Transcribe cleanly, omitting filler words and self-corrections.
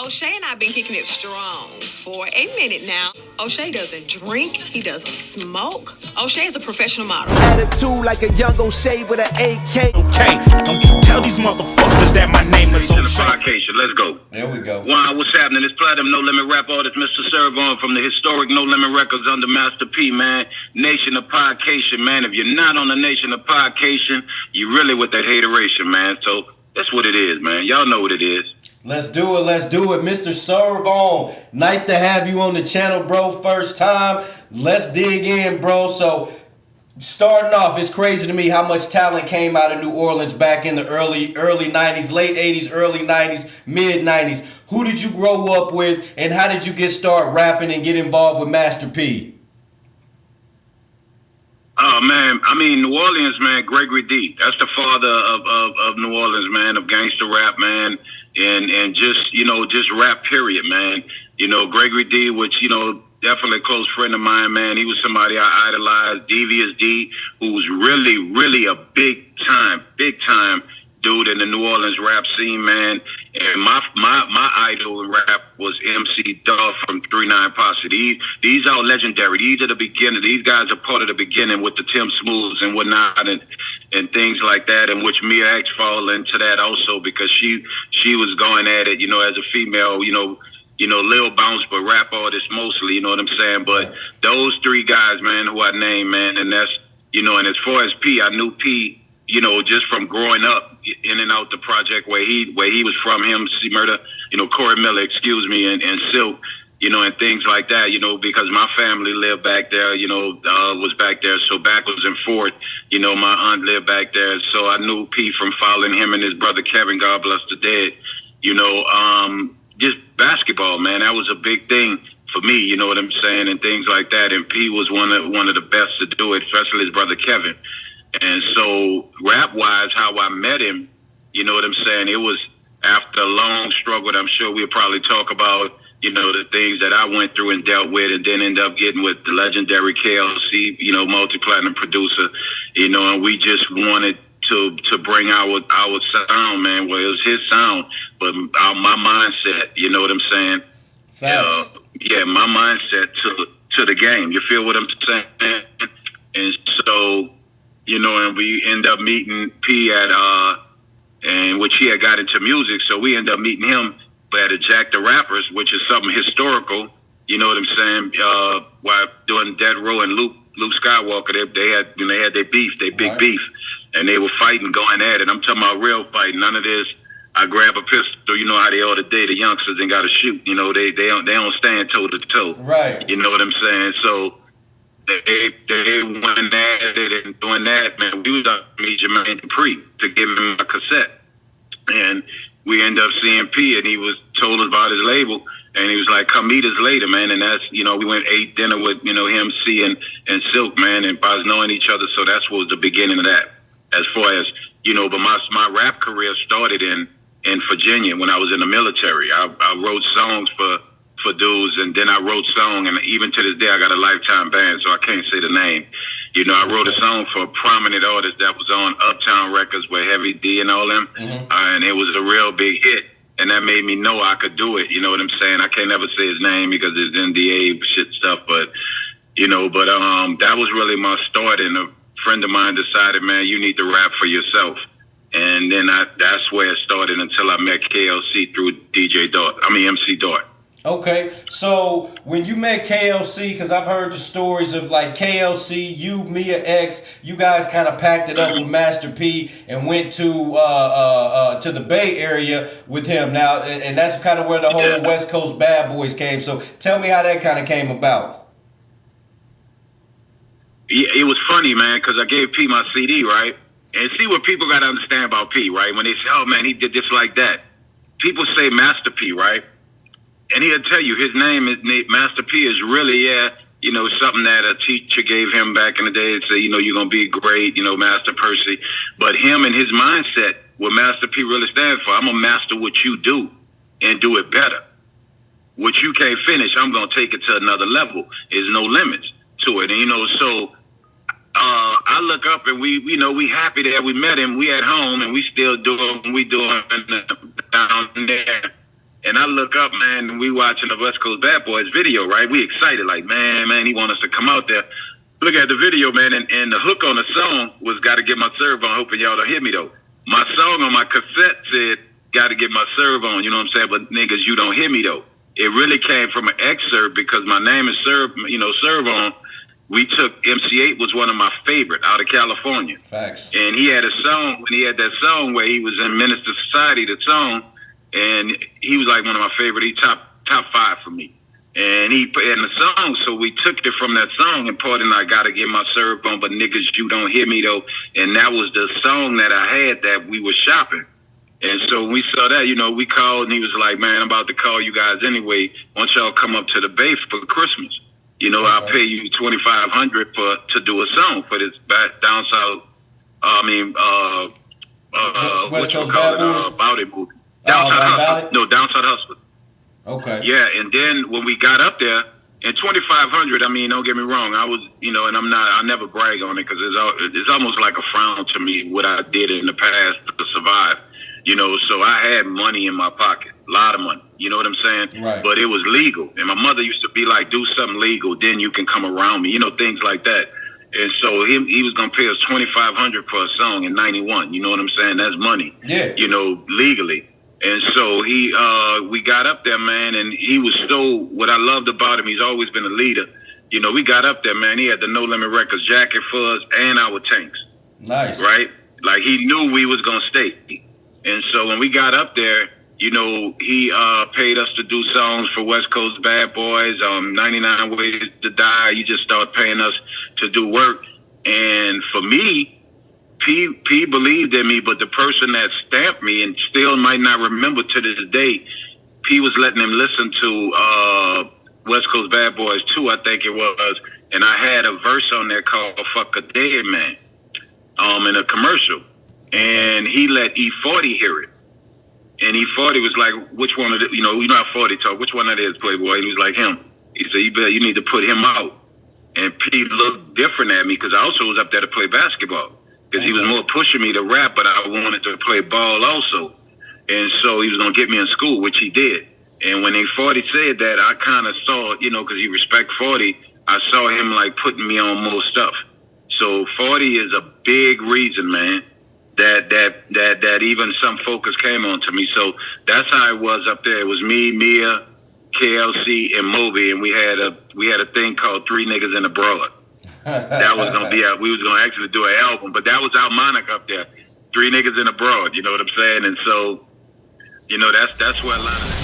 O'Shea and I been kicking it strong for a minute now. O'Shea doesn't drink. He doesn't smoke. O'Shea is a professional model. Attitude like a young O'Shea with an AK. Okay, don't you tell these motherfuckers that my name is O'Shea. Let's go. There we go. Wow, what's happening? It's Platinum No Limit rap artist Mr. ServOn from the historic No Limit Records under Master P, man. Nation of Podcation, man. If you're not on the Nation of Podcation, you really with that hateration, man. So that's what it is, man. Y'all know what it is. Let's do it. Mr. ServOn, nice to have you on the channel, bro. First time. Let's dig in, bro. So, starting off, it's crazy to me how much talent came out of New Orleans back in the early 90s, late 80s, early 90s, mid 90s. Who did you grow up with, and how did you get started rapping and get involved with Master P? Oh, man. I mean, New Orleans, man, Gregory D. That's the father of New Orleans, man, of gangster rap, man. And just, just rap, period, man. Gregory D, which, definitely a close friend of mine, man. He was somebody I idolized. Devious D, who was really, really a big time dude in the New Orleans rap scene, man. And my idol in rap was MC Dog from 3-9 Posse. These are legendary. These are the beginning. These guys are part of the beginning with the Tim Smooths and whatnot and things like that, in which Mia X fall into that also because she was going at it, as a female, Lil Bounce, but rap artist mostly, you know what I'm saying? But those three guys, man, who I named, man, and that's, and as far as P, I knew P, just from growing up in and out the project where he was from, him, C Murder, Corey Miller, excuse me, and Silk, and things like that, because my family lived back there, was back there. So backwards and forth, my aunt lived back there. So I knew P from following him and his brother Kevin, God bless the dead, just basketball, man. That was a big thing for me, you know what I'm saying, and things like that. And P was one of the best to do it, especially his brother Kevin. And so rap-wise, how I met him, you know what I'm saying, it was after a long struggle that I'm sure we'll probably talk about, the things that I went through and dealt with, and then end up getting with the legendary KLC, multi-platinum producer, and we just wanted to bring our sound, man. Well, it was his sound, but my mindset, you know what I'm saying? Facts. My mindset to the game. You feel what I'm saying? And so, and we end up meeting P at and which he had got into music, so we end up meeting him at a Jack the Rappers, which is something historical. You know what I'm saying? While doing Dead Row and Luke Skywalker, they had their beef, their big beef, and they were fighting, going at it. I'm talking about real fighting. None of this. I grab a pistol. You know how they are today. The youngsters ain't got to shoot. They don't stand toe to toe. Right. You know what I'm saying? So they went at it and doing that, man. We was up to meet Jermaine Dupri to give him a cassette, and we end up seeing P, and he was told us about his label, and he was like, "Come meet us later, man." And that's, we went ate dinner with him, C and Silk, man, and by us knowing each other. So that's what was the beginning of that. As far as but my rap career started in Virginia when I was in the military. I wrote songs for dudes, and then I wrote song, and even to this day I got a lifetime band, so I can't say the name. I wrote a song for a prominent artist that was on Uptown Records with Heavy D and all them, and it was a real big hit, and that made me know I could do it. You know what I'm saying? I can't ever say his name because it's NDA shit stuff, but that was really my start, and a friend of mine decided, man, you need to rap for yourself. And then that's where it started until I met KLC through MC Dart. Okay, so when you met KLC, because I've heard the stories of like KLC, you, Mia X, you guys kind of packed it up with Master P and went to the Bay Area with him. Now, and that's kind of where the whole West Coast Bad Boys came. So tell me how that kind of came about. Yeah, it was funny, man, because I gave P my CD, right? And see what people got to understand about P, right? When they say, "Oh man, he did this like that," people say Master P, right? And he'll tell you his name is Master P is really, something that a teacher gave him back in the day and say, you're going to be great, Master Percy. But him and his mindset, what Master P really stands for, I'm going to master what you do and do it better. What you can't finish, I'm going to take it to another level. There's no limits to it. And, so I look up and we happy that we met him. We at home and we still doing what we doing down there. And I look up, man, and we watching the West Coast Bad Boys video, right? We excited, like, man, he want us to come out there. Look at the video, man, and the hook on the song was "Gotta Get My Serve On." Hoping y'all don't hear me though. My song on my cassette said "Gotta Get My Serve On." You know what I'm saying? But niggas, you don't hear me though. It really came from an excerpt because my name is ServOn. We took MC8 was one of my favorite out of California. Facts. And he had a song when he had that song where he was in Minister Society, the song, and he was like one of my favorite. He top 5 for me. And he put in the song, so we took it from that song and put in "I Gotta Get My Serve On," but niggas, you don't hear me though. And that was the song that I had that we were shopping. And so we saw that, you know, we called and he was like, "Man, I'm about to call you guys anyway. Once y'all come up to the Bay for Christmas, you know, I'll pay you $2,500 to do a song for this down south. West Coast Bad Boys? About it movie. Down South Hustle. No, Down South Hustle. Okay. Yeah, and then when we got up there, and $2,500. I mean, don't get me wrong. I was, you know, and I never brag on it because it's almost like a frown to me what I did in the past to survive. You know, so I had money in my pocket, a lot of money. You know what I'm saying? Right. But it was legal, and my mother used to be like, "Do something legal, then you can come around me." You know, things like that. And so he was gonna pay us $2,500 for a song in '91. You know what I'm saying? That's money. Yeah. You know, legally. And so we got up there, man, and he was so, what I loved about him, he's always been a leader. You know, we got up there, man, he had the No Limit Records jacket for us and our tanks. Nice. Right? Like, he knew we was going to stay. And so when we got up there, you know, he paid us to do songs for West Coast Bad Boys, 99 Ways to Die. He just started paying us to do work. And for me, P believed in me, but the person that stamped me and still might not remember to this day, P was letting him listen to West Coast Bad Boys 2, I think it was, and I had a verse on there called "Fuck a Dead Man" in a commercial, and he let E-40 hear it, and E-40 was like, "Which one of the, you know how 40 talk, which one of it is Playboy?" He was like, "Him." He said, you need to put him out," and P looked different at me because I also was up there to play basketball. Because he was more pushing me to rap, but I wanted to play ball also. And so he was going to get me in school, which he did. And when E-40 said that, I kind of saw, you know, because he respect 40, I saw him like putting me on more stuff. So 40 is a big reason, man, that even some focus came on to me. So that's how it was up there. It was me, Mia, KLC, and Moby, and we had a thing called Three Niggas in a Broad. That was gonna be we was gonna actually do an album, but that was our moniker up there, Three Niggas in a Broad. You know what I'm saying? And so, you know, that's where a lot of